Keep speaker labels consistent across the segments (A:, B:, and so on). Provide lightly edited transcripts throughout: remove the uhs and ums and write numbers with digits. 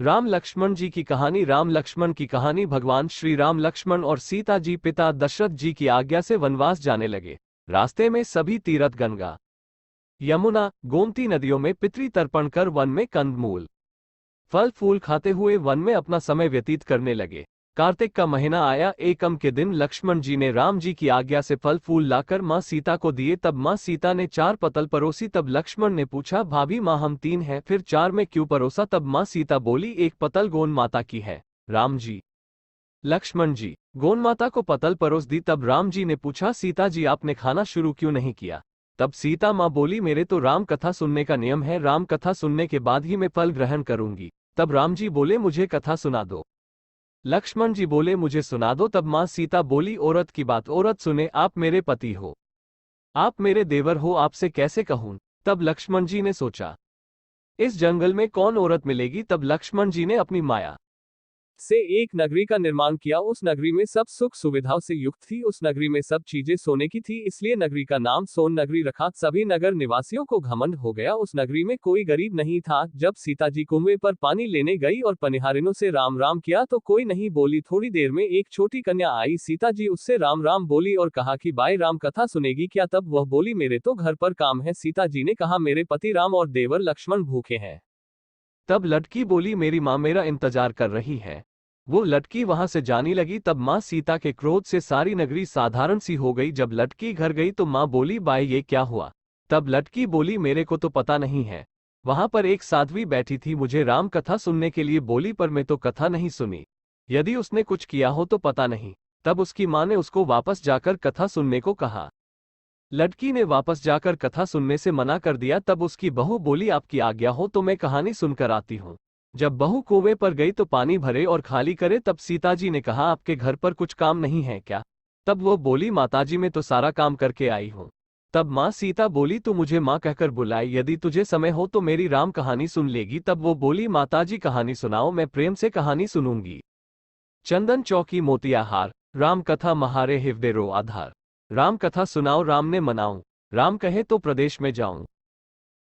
A: राम लक्ष्मण जी की कहानी। राम लक्ष्मण की कहानी। भगवान श्री राम लक्ष्मण और सीता जी पिता दशरथ जी की आज्ञा से वनवास जाने लगे। रास्ते में सभी तीर्थ गंगा, यमुना, गोमती नदियों में पितृ तर्पण कर वन में कंदमूल, फल फूल खाते हुए वन में अपना समय व्यतीत करने लगे। कार्तिक का महीना आया। एकम के दिन लक्ष्मण जी ने राम जी की आज्ञा से फल फूल लाकर मां सीता को दिए। तब मां सीता ने 4 पतल परोसी। तब लक्ष्मण ने पूछा, भाभी मां हम 3 हैं, फिर 4 में क्यों परोसा? तब मां सीता बोली, 1 पतल गोन माता की है। राम जी, लक्ष्मण जी, गोन माता को पतल परोस दी। तब राम जी ने पूछा, सीता जी आपने खाना शुरू क्यों नहीं किया? तब सीता मां बोली, मेरे तो राम कथा सुनने का नियम है, राम कथा सुनने के बाद ही मैं फल ग्रहण करूंगी। तब राम जी बोले, मुझे कथा सुना दो। लक्ष्मण जी बोले, मुझे सुना दो। तब मां सीता बोली, औरत की बात औरत सुने, आप मेरे पति हो, आप मेरे देवर हो, आपसे कैसे कहूं? तब लक्ष्मण जी ने सोचा, इस जंगल में कौन औरत मिलेगी? तब लक्ष्मण जी ने अपनी माया से एक नगरी का निर्माण किया। उस नगरी में सब सुख सुविधाओं से युक्त थी। उस नगरी में सब चीजें सोने की थी, इसलिए नगरी का नाम सोन नगरी रखा। सभी नगर निवासियों को घमंड हो गया। उस नगरी में कोई गरीब नहीं था। जब सीता जी कुएं पर पानी लेने गई और पनिहारिनों से राम राम किया तो कोई नहीं बोली। थोड़ी देर में एक छोटी कन्या आई। सीता जी उससे राम राम बोली और कहा कि बाई राम कथा सुनेगी क्या? तब वह बोली, मेरे तो घर पर काम है। सीता जी ने कहा, मेरे पति राम और देवर लक्ष्मण भूखे हैं। तब लड़की बोली, मेरी मां मेरा इंतजार कर रही है। वो लड़की वहां से जाने लगी। तब मां सीता के क्रोध से सारी नगरी साधारण सी हो गई। जब लड़की घर गई तो मां बोली, बाई ये क्या हुआ? तब लड़की बोली, मेरे को तो पता नहीं है। वहां पर एक साध्वी बैठी थी, मुझे राम कथा सुनने के लिए बोली, पर मैं तो कथा नहीं सुनी। यदि उसने कुछ किया हो तो पता नहीं। तब उसकी मां ने उसको वापस जाकर कथा सुनने को कहा। लड़की ने वापस जाकर कथा सुनने से मना कर दिया। तब उसकी बहू बोली, आपकी आज्ञा हो तो मैं कहानी सुनकर आती हूँ। जब बहू कुएं पर गई तो पानी भरे और खाली करे। तब सीता जी ने कहा, आपके घर पर कुछ काम नहीं है क्या? तब वो बोली, माताजी मैं तो सारा काम करके आई हूँ। तब माँ सीता बोली, तू मुझे माँ कहकर बुलाई, यदि तुझे समय हो तो मेरी राम कहानी सुन लेगी। तब वो बोली, माताजी कहानी सुनाओ, मैं प्रेम से कहानी सुनूंगी। चंदन चौकी मोतिया हार, राम कथा महारे हृदय रो आधार। राम कथा सुनाओ, राम ने मनाऊं, राम कहे तो प्रदेश में जाऊं।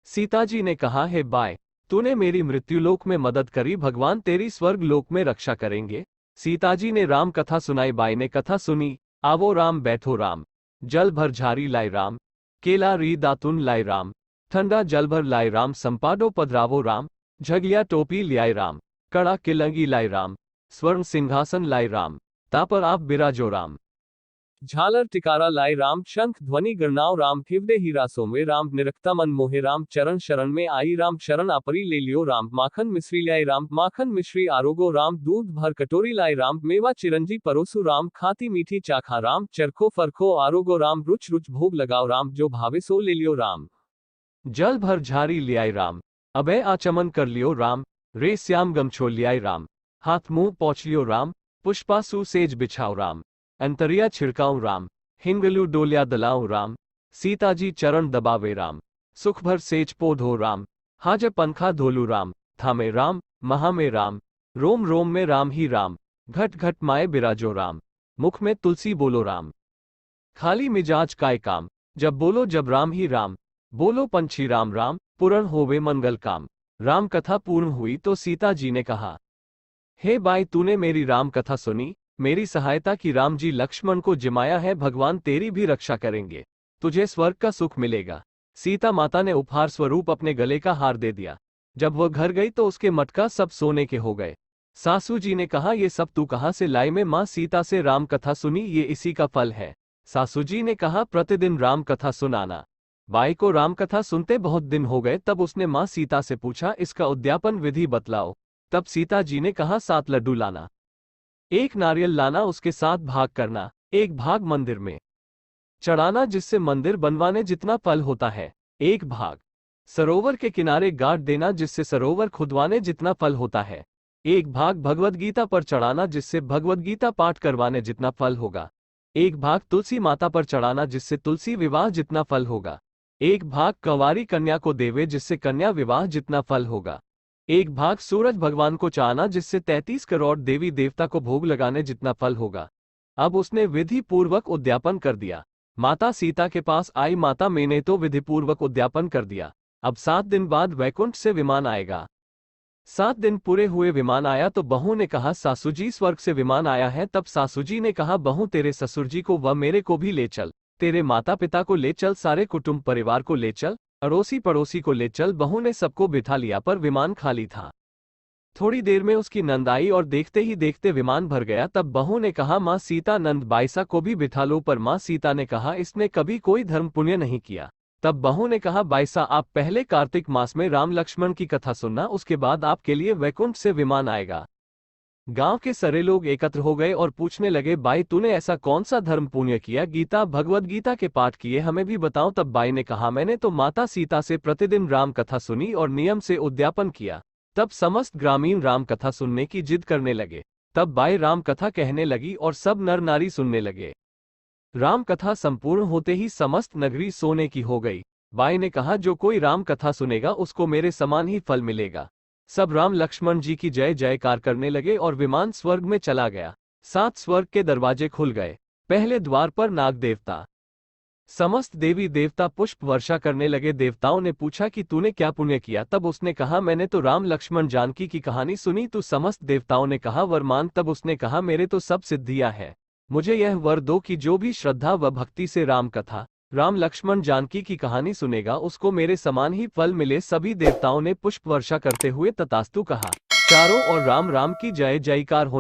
A: सीता जी ने कहा, हे बाय, तूने मेरी मृत्युलोक में मदद करी, भगवान तेरी स्वर्ग लोक में रक्षा करेंगे। सीता जी ने राम कथा सुनाई। बाई ने कथा सुनी। आवो राम बैठो राम, जल भर झारी लाई राम, केला री दातुन लाई राम, ठंडा जल भर लाई राम, संपादो पधरावो राम, झगिया टोपी लियाई राम, कड़ा किलंगी लाई राम, स्वर्ण सिंहासन लाई राम, तापर आप बिराजो राम। झालर टिकारा लाई राम, शंख ध्वनि गणनाओ राम, हृदय हीरा सोमे राम, निरखता मन मोहे राम, चरण शरण में आई राम, शरण आपरी ले लियो राम, माखन मिश्री लाई राम, माखन मिश्री आरोगो राम, दूध भर कटोरी लाई राम, मेवा चिरंजी परोसु राम, खाती मीठी चाखा राम, चरखो फरखो आरोगो राम, रुच रुच भोग लगाओ राम, जो भावे सो ले लियो राम। जल भर झारी लियाई राम, अभय आचमन कर लियो राम, रे श्याम गमछो लियाई राम, हाथ मुंह पोंछ लियो राम, पुष्पासु सेज बिछाओ राम, अंतरिया छिड़काऊं राम, हिंगलू डोलिया दलाऊं राम, सीता जी चरण दबावे राम, सुख भर सेज पोधो राम, हाज पंखा धोलू राम, थामे राम, महा में राम, रोम रोम में राम ही राम, घट घट माए बिराजो राम, मुख में तुलसी बोलो राम, खाली मिजाज काय काम, जब बोलो जब राम ही राम, बोलो पंछी राम राम, पूर्ण होवे मंगल काम। राम कथा पूर्ण हुई तो सीता जी ने कहा, हे बाई, तूने मेरी राम कथा सुनी, मेरी सहायता की, राम जी लक्ष्मण को जिमाया है, भगवान तेरी भी रक्षा करेंगे, तुझे स्वर्ग का सुख मिलेगा। सीता माता ने उपहार स्वरूप अपने गले का हार दे दिया। जब वह घर गई तो उसके मटका सब सोने के हो गए। सासू जी ने कहा, ये सब तू कहाँ से लाई? में माँ सीता से राम कथा सुनी, ये इसी का फल है। सासू जी ने कहा, प्रतिदिन राम कथा सुनाना। बाई को राम कथा सुनते बहुत दिन हो गए। तब उसने माँ सीता से पूछा, इसका उद्यापन विधि बतलाओ। तब सीता जी ने कहा, 7 लड्डू लाना, 1 नारियल लाना, उसके 7 भाग करना, 1 भाग मंदिर में चढ़ाना जिससे मंदिर बनवाने जितना फल होता है, 1 भाग सरोवर के किनारे गाड़ देना जिससे सरोवर खुदवाने जितना फल होता है, 1 भाग भगवद गीता पर चढ़ाना जिससे भगवद गीता पाठ करवाने जितना फल होगा, 1 भाग तुलसी माता पर चढ़ाना जिससे तुलसी विवाह जितना फल होगा, 1 भाग कंवारी कन्या को देवे जिससे कन्या विवाह जितना फल होगा, 1 भाग सूरज भगवान को चाहना जिससे 33 करोड़ देवी देवता को भोग लगाने जितना फल होगा। अब उसने विधि पूर्वक उद्यापन कर दिया। माता सीता के पास आई, माता मैंने तो विधि पूर्वक उद्यापन कर दिया, अब 7 दिन बाद वैकुंठ से विमान आएगा। 7 दिन पूरे हुए विमान आया तो बहू ने कहा सासू जी स्वर्ग से विमान आया है। तब सासू जी ने कहा बहू तेरे ससुर जी को व मेरे को भी ले चल, तेरे माता पिता को ले चल, सारे कुटुंब परिवार को ले चल, अड़ोसी पड़ोसी को ले चल। बहू ने सबको बिठा लिया पर विमान खाली था। थोड़ी देर में उसकी नंद आई और देखते ही देखते विमान भर गया। तब बहू ने कहा माँ सीता नंद बाईसा को भी बिठा लो, पर माँ सीता ने कहा इसने कभी कोई धर्म पुण्य नहीं किया। तब बहू ने कहा बाईसा आप पहले कार्तिक मास में राम लक्ष्मण की कथा सुनना, उसके बाद आपके लिए वैकुंठ से विमान आएगा। गांव के सारे लोग एकत्र हो गए और पूछने लगे बाई तूने ऐसा कौन सा धर्म पुण्य किया, गीता भगवद गीता के पाठ किए, हमें भी बताओ। तब बाई ने कहा मैंने तो माता सीता से प्रतिदिन राम कथा सुनी और नियम से उद्यापन किया। तब समस्त ग्रामीण राम कथा सुनने की जिद करने लगे। तब बाई राम कथा कहने लगी और सब नर नारी सुनने लगे। राम कथा संपूर्ण होते ही समस्त नगरी सोने की हो गई। बाई ने कहा जो कोई राम कथा सुनेगा उसको मेरे समान ही फल मिलेगा। सब राम लक्ष्मण जी की जय जयकार करने लगे और विमान स्वर्ग में चला गया। 7 स्वर्ग के दरवाजे खुल गए। पहले द्वार पर नाग देवता समस्त देवी देवता पुष्प वर्षा करने लगे। देवताओं ने पूछा कि तूने क्या पुण्य किया। तब उसने कहा मैंने तो राम लक्ष्मण जानकी की कहानी सुनी। तो समस्त देवताओं ने कहा वर मांग। तब उसने कहा मेरे तो सब सिद्धियां हैं, मुझे यह वर दो कि जो भी श्रद्धा व भक्ति से राम कथा राम लक्ष्मण जानकी की कहानी सुनेगा उसको मेरे समान ही फल मिले। सभी देवताओं ने पुष्प वर्षा करते हुए तथास्तु कहा। चारों ओर राम राम की जय जयकार होने